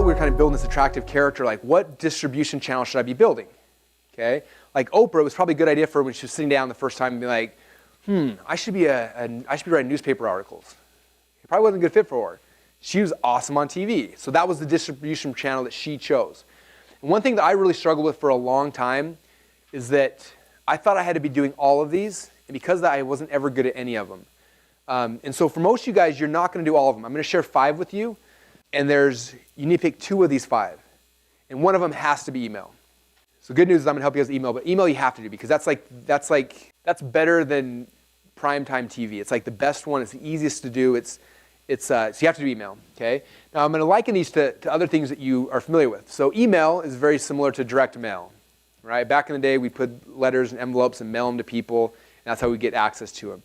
we were kind of building this attractive character, like what distribution channel should I be building? Okay, like Oprah, it was probably a good idea for her when she was sitting down the first time and be like, I should be writing newspaper articles. It probably wasn't a good fit for her. She was awesome on TV, so that was the distribution channel that she chose. And one thing that I really struggled with for a long time is that I thought I had to be doing all of these, and because of that, I wasn't ever good at any of them. And so for most of you guys, you're not going to do all of them. I'm going to share 5 with you, and you need to pick 2 of these 5. And one of them has to be email. So good news is I'm going to help you guys with email, but email you have to do because that's better than primetime TV. It's like the best one. It's the easiest to do. So you have to do email, okay? Now I'm going to liken these to other things that you are familiar with. So email is very similar to direct mail, right? Back in the day, we put letters and envelopes and mail them to people, and that's how we get access to them.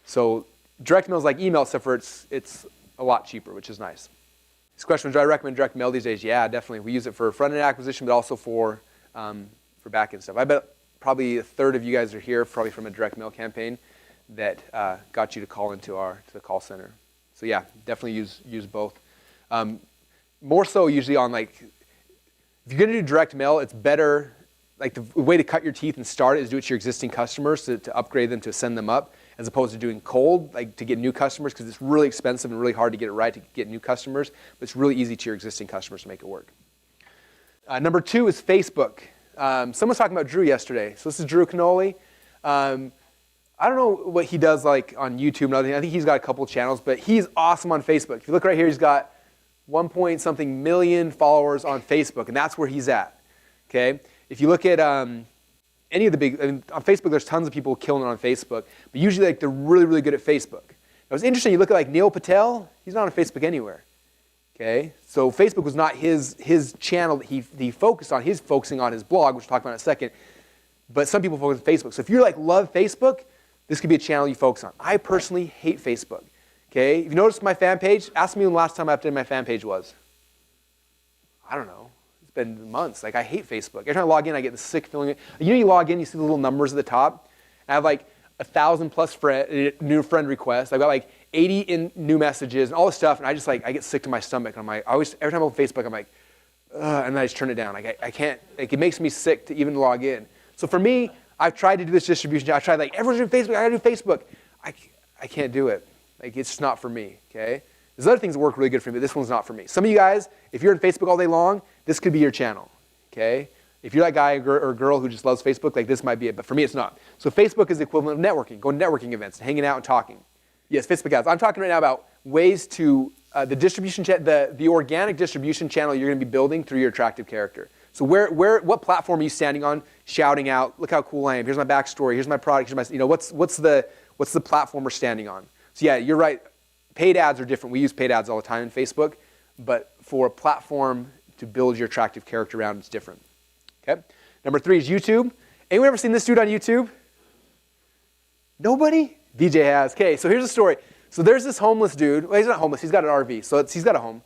So direct mail is like email, except for it's a lot cheaper, which is nice. This question, do I recommend direct mail these days? Yeah, definitely. We use it for front-end acquisition, but also for back-end stuff. I bet probably a third of you guys are here, probably from a direct mail campaign that got you to call into the call center. So yeah, definitely use both. More so usually on if you're going to do direct mail, it's better, like the way to cut your teeth and start it is do it to your existing customers to upgrade them, to send them up, as opposed to doing cold, like to get new customers, because it's really expensive and really hard to get it right to get new customers, but it's really easy to your existing customers to make it work. Number 2 is Facebook. Someone was talking about Drew yesterday. So this is Drew Canoli. I don't know what he does like on YouTube and other things. I think he's got a couple channels, but he's awesome on Facebook. If you look right here, he's got 1-point-something million followers on Facebook, and that's where he's at. Okay? If you look at any of the big, on Facebook, there's tons of people killing it on Facebook, but usually they're really, really good at Facebook. Now, it's interesting, you look at Neil Patel, he's not on Facebook anywhere. Okay? So Facebook was not his channel that he focused on. He's focusing on his blog, which we'll talk about in a second, but some people focus on Facebook. So if you love Facebook, this could be a channel you focus on. I personally hate Facebook. Okay? If you notice my fan page, ask me when the last time I updated my fan page was. I don't know. It's been months. I hate Facebook. Every time I log in, I get the sick feeling. You log in, you see the little numbers at the top. I have 1,000 plus new friend requests. I've got 80 in new messages and all this stuff, and I just I get sick to my stomach. And every time I'm on Facebook, I'm like, ugh, and then I just turn it down. I can't. It makes me sick to even log in. So for me, I've tried to do this distribution. I tried everyone's doing Facebook. I gotta do Facebook. I can't do it. It's just not for me. Okay. There's other things that work really good for me, but this one's not for me. Some of you guys, if you're in Facebook all day long, this could be your channel. Okay. If you're that guy or girl who just loves Facebook, this might be it. But for me, it's not. So Facebook is the equivalent of networking. Going to networking events, hanging out and talking. Yes, Facebook ads. I'm talking right now about ways to the distribution, the organic distribution channel you're going to be building through your attractive character. So what platform are you standing on, shouting out, look how cool I am, here's my backstory, here's my product, here's my, what's the platform we're standing on? So yeah, you're right, paid ads are different. We use paid ads all the time in Facebook, but for a platform to build your attractive character around, it's different. Okay? Number 3 is YouTube. Anyone ever seen this dude on YouTube? Nobody? VJ has. Okay, so here's the story. So there's this homeless dude. Well, he's not homeless, he's got an RV, so he's got a home.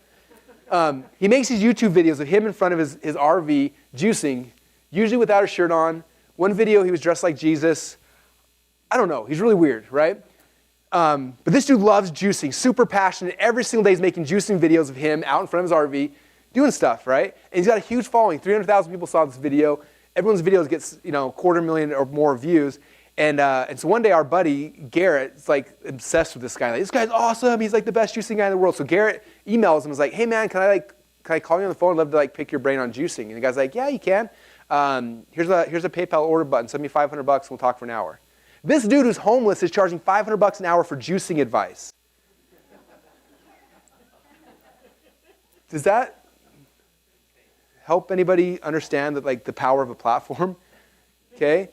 He makes these YouTube videos of him in front of his RV juicing, usually without a shirt on. One video, he was dressed like Jesus. I don't know. He's really weird, right? But this dude loves juicing, super passionate. Every single day he's making juicing videos of him out in front of his RV, doing stuff, right? And he's got a huge following. 300,000 people saw this video. Everyone's videos gets 250,000 or more views. And so one day our buddy, Garrett, is obsessed with this guy. This guy's awesome. He's the best juicing guy in the world. So Garrett emails him and is like, hey man, can I call you on the phone? I'd love to pick your brain on juicing. And the guy's like, yeah, you can. Here's a PayPal order button. Send me $500 and we'll talk for an hour. This dude who's homeless is charging $500 an hour for juicing advice. Does that help anybody understand that the power of a platform? Okay?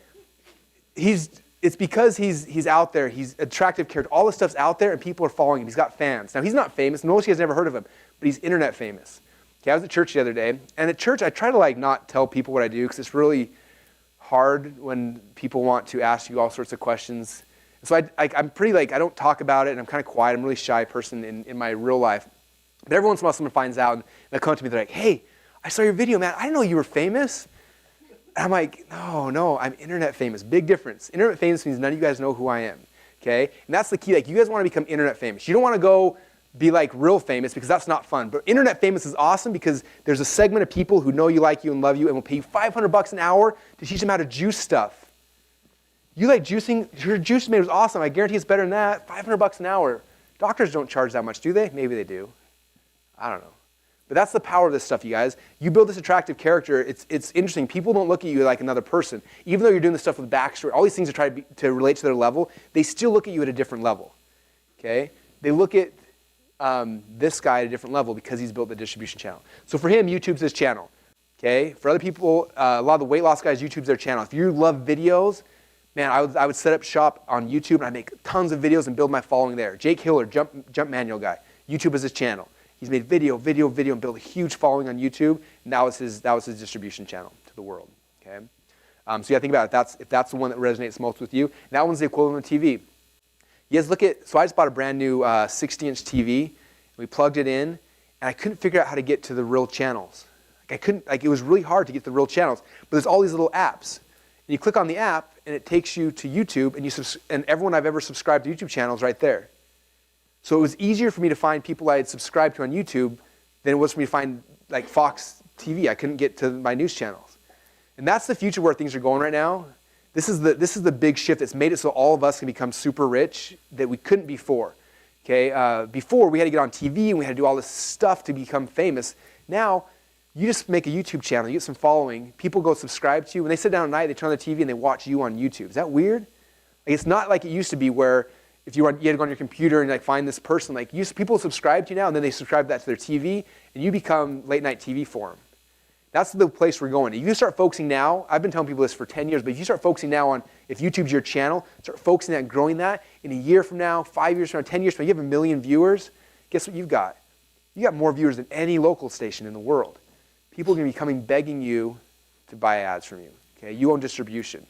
It's because he's out there, he's attractive character, all this stuff's out there and people are following him. He's got fans. Now he's not famous, most of you guys never heard of him, but he's internet famous. Okay, I was at church the other day, and at church I try to not tell people what I do because it's really hard when people want to ask you all sorts of questions. So I'm pretty I don't talk about it, and I'm kind of quiet. I'm a really shy person in my real life. But every once in a while someone finds out and they'll come to me, they're like, hey, I saw your video, man. I didn't know you were famous. And I'm like, no, I'm internet famous. Big difference. Internet famous means none of you guys know who I am. Okay? And that's the key. You guys want to become internet famous. You don't want to go be like real famous because that's not fun. But internet famous is awesome because there's a segment of people who know you, like you, and love you and will pay you $500 an hour to teach them how to juice stuff. You like juicing? Your juice made was awesome. I guarantee it's better than that. $500 an hour. Doctors don't charge that much, do they? Maybe they do. I don't know. But that's the power of this stuff, you guys. You build this attractive character. It's interesting. People don't look at you like another person. Even though you're doing this stuff with backstory, all these things to try to relate to their level, they still look at you at a different level. Okay? They look at this guy at a different level because he's built the distribution channel. So for him, YouTube's his channel. Okay? For other people, a lot of the weight loss guys, YouTube's their channel. If you love videos, man, I would set up shop on YouTube and I'd make tons of videos and build my following there. Jake Hiller, jump manual guy. YouTube is his channel. He's made video, and built a huge following on YouTube, and that was his distribution channel to the world. Okay, so you gotta think about it. If that's the one that resonates most with you, and that one's the equivalent of TV. You guys look at. So I just bought a brand new 60-inch TV. And we plugged it in, and I couldn't figure out how to get to the real channels. It was really hard to get to the real channels. But there's all these little apps, and you click on the app, and it takes you to YouTube, and everyone I've ever subscribed to YouTube channel is right there. So it was easier for me to find people I had subscribed to on YouTube than it was for me to find like Fox TV. I couldn't get to my news channels. And that's the future where things are going right now. This is the big shift that's made it so all of us can become super rich that we couldn't before. Okay? Before, we had to get on TV and we had to do all this stuff to become famous. Now, you just make a YouTube channel, you get some following, people go subscribe to you. When they sit down at night, they turn on the TV and they watch you on YouTube. Is that weird? Like, it's not like it used to be where if you had to go on your computer and like find this person, like people subscribe to you now, and then they subscribe that to their TV, and you become late night TV for them. That's the place we're going. If you start focusing now, I've been telling people this for 10 years, but if you start focusing now on, if YouTube's your channel, start focusing on growing that, in a year from now, 5 years from now, 10 years from now, you have 1 million viewers, guess what you've got? You got more viewers than any local station in the world. People are going to be coming begging you to buy ads from you. Okay? You own distribution.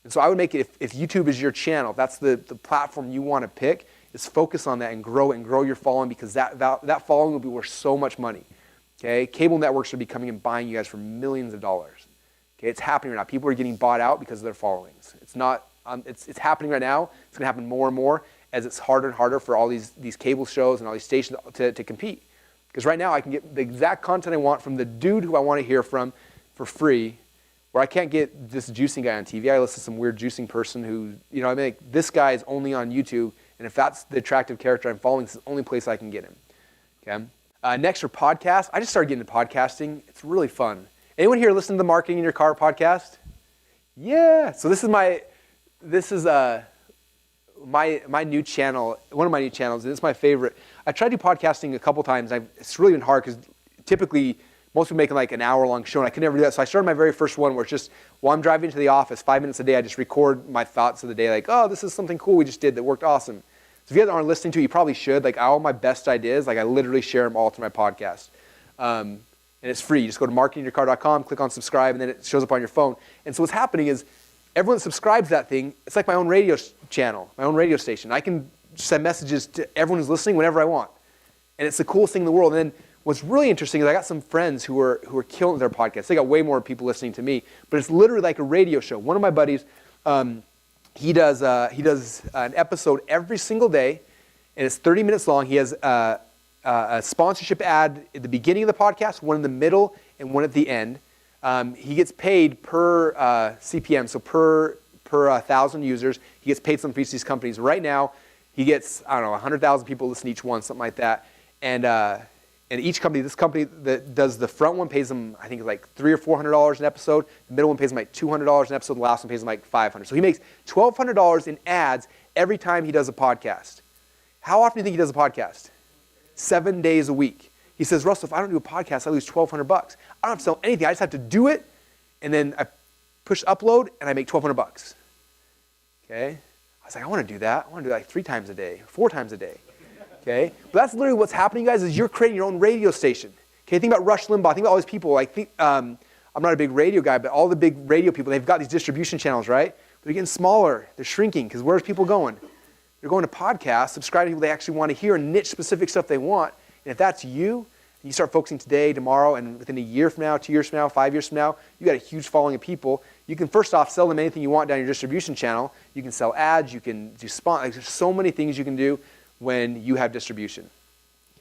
And so I would make it, if YouTube is your channel, if that's the platform you want to pick, is focus on that and grow your following, because that following will be worth so much money. Okay? Cable networks are becoming and buying you guys for millions of dollars. Okay? It's happening right now. People are getting bought out because of their followings. It's not, it's happening right now. It's going to happen more and more as it's harder and harder for all these cable shows and all these stations to compete. Because right now I can get the exact content I want from the dude who I want to hear from for free, where I can't get this juicing guy on TV. I listen to some weird juicing person who, like, this guy is only on YouTube, and if that's the attractive character I'm following, this is the only place I can get him. Okay. Next for podcasts, I just started getting into podcasting. It's really fun. Anyone here listen to the Marketing in Your Car podcast? Yeah. So this is my new channel, one of my new channels, and it's my favorite. I tried to do podcasting a couple times. It's really been hard because typically most people making like an hour-long show, and I could never do that. So I started my very first one where it's just, while I'm driving to the office, 5 minutes a day, I just record my thoughts of the day, like, oh, this is something cool we just did that worked awesome. So if you guys aren't listening to it, you probably should. Like, all my best ideas, like, I literally share them all through my podcast. And it's free. You just go to marketingyourcar.com, click on subscribe, and then it shows up on your phone. And so what's happening is everyone that subscribes to that thing, it's like my own radio channel, my own radio station. I can send messages to everyone who's listening whenever I want. And it's the coolest thing in the world. And then what's really interesting is I got some friends who are killing their podcasts. They got way more people listening to me, but it's literally like a radio show. One of my buddies, he does an episode every single day, and it's 30 minutes long. He has a sponsorship ad at the beginning of the podcast, one in the middle, and one at the end. He gets paid per CPM, so per 1,000 users. He gets paid something for each of these companies. Right now, he gets, 100,000 people listen to each one, something like that. And each company, this company that does the front one pays them, I think, like $300 or $400 an episode. The middle one pays them like $200 an episode. The last one pays them like $500. So he makes $1,200 in ads every time he does a podcast. How often do you think he does a podcast? 7 days a week. He says, Russell, if I don't do a podcast, I lose $1,200. I don't have to sell anything. I just have to do it, and then I push upload, and I make $1,200. Okay? I was like, I want to do that. I want to do that like 3 times a day, 4 times a day. Okay? But that's literally what's happening, guys, is you're creating your own radio station. Okay? Think about Rush Limbaugh. Think about all these people. I'm not a big radio guy, but all the big radio people, they've got these distribution channels, right? But they're getting smaller. They're shrinking, because where's people going? They're going to podcasts, subscribing to people they actually want to hear, and niche specific stuff they want. And if that's you, you start focusing today, tomorrow, and within a year from now, 2 years from now, 5 years from now, you got a huge following of people. You can first off sell them anything you want down your distribution channel. You can sell ads. You can do there's so many things you can do when you have distribution.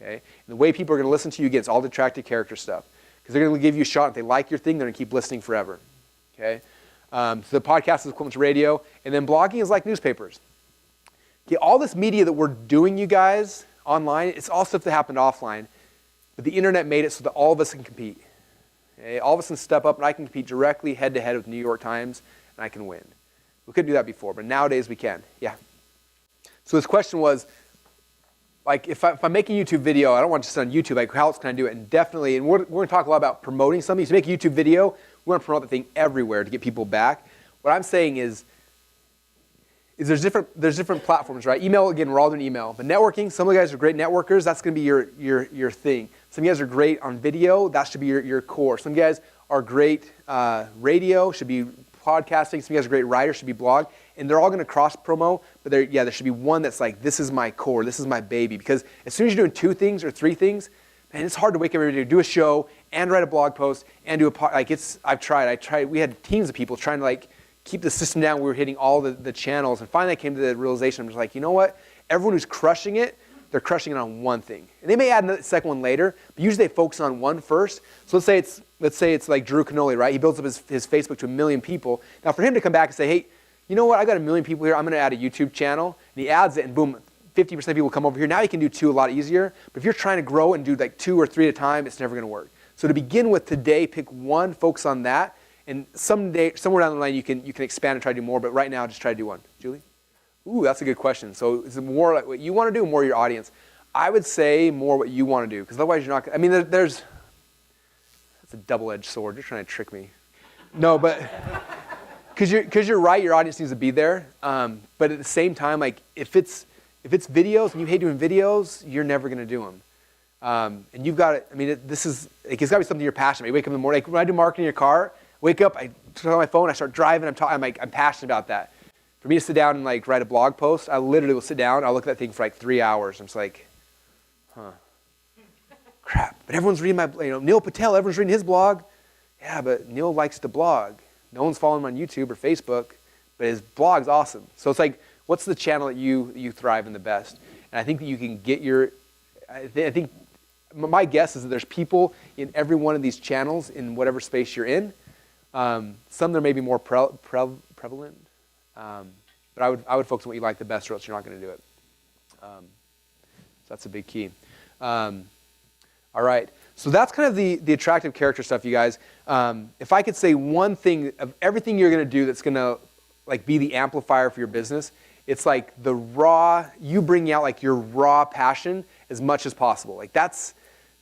Okay? And the way people are going to listen to you again, it's all the attractive character stuff. Because they're going to give you a shot. If they like your thing, they're going to keep listening forever. Okay? So the podcast is equivalent to radio. And then blogging is like newspapers. Okay, all this media that we're doing, you guys, online, it's all stuff that happened offline. But the internet made it so that all of us can compete. Okay? All of us can step up, and I can compete directly head-to-head with New York Times, and I can win. We couldn't do that before, but nowadays we can. Yeah. So this question was, like, if I'm making a YouTube video, I don't want it just on YouTube. Like, how else can I do it? And definitely, and we're going to talk a lot about promoting something. So, make a YouTube video, we want to promote the thing everywhere to get people back. What I'm saying is there's different platforms, right? Email, again, we're all doing email. But networking, some of the guys are great networkers. That's going to be your thing. Some guys are great on video. That should be your core. Some guys are great radio, should be podcasting. Some guys are great writers, should be blog. And they're all going to cross-promo. But there should be one that's like, this is my core. This is my baby. Because as soon as you're doing 2 things or 3 things, man, it's hard to wake up every day to do a show and write a blog post and do I've tried. We had teams of people trying to like keep the system down. We were hitting all the channels. And finally I came to the realization, I'm just like, you know what? Everyone who's crushing it, they're crushing it on one thing. And they may add a second one later, but usually they focus on one first. So let's say it's like Drew Canole, right? He builds up his Facebook to 1 million people. Now for him to come back and say, hey, you know what? I got 1 million people here. I'm going to add a YouTube channel. And he adds it, and boom, 50% of people come over here. Now you can do 2 a lot easier. But if you're trying to grow and do like 2 or 3 at a time, it's never going to work. So to begin with today, pick one, focus on that. And someday, somewhere down the line, you can expand and try to do more. But right now, just try to do one. Julie? Ooh, that's a good question. So is it more like what you want to do or more your audience? I would say more what you want to do. Because otherwise you're not going to, I mean, that's a double-edged sword. You're trying to trick me. No, but because you're right, your audience needs to be there. But at the same time, like if it's videos and you hate doing videos, you're never going to do them. And you've got to, I mean, it's got to be something you're passionate about. You wake up in the morning, like when I do marketing in your car, wake up, I turn on my phone, I start driving, I'm passionate about that. For me to sit down and like write a blog post, I literally will sit down, I'll look at that thing for like 3 hours. I'm just like, crap. But everyone's reading Neil Patel, everyone's reading his blog. Yeah, but Neil likes to blog. No one's following him on YouTube or Facebook, but his blog's awesome. So it's like, what's the channel that you thrive in the best? And I think that you can get I think my guess is that there's people in every one of these channels in whatever space you're in. Some there may be more prevalent, but I would focus on what you like the best, or else you're not going to do it. So that's a big key. All right, so that's kind of the attractive character stuff, you guys. If I could say one thing of everything you're going to do that's going to like be the amplifier for your business, it's like the raw, you bring out like your raw passion as much as possible. Like I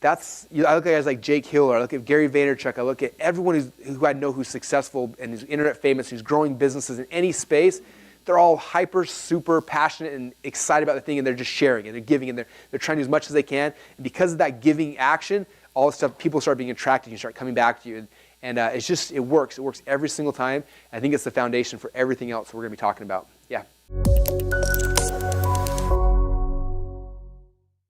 look at guys like Jake Hill, or I look at Gary Vaynerchuk, I look at everyone who I know who's successful and who's internet famous, who's growing businesses in any space. They're all hyper, super passionate and excited about the thing, and they're just sharing and they're giving, and they're trying to do as much as they can. And because of that giving action, all this stuff, people start being attracted to you, start coming back to you. And it works. It works every single time. I think it's the foundation for everything else we're going to be talking about. Yeah.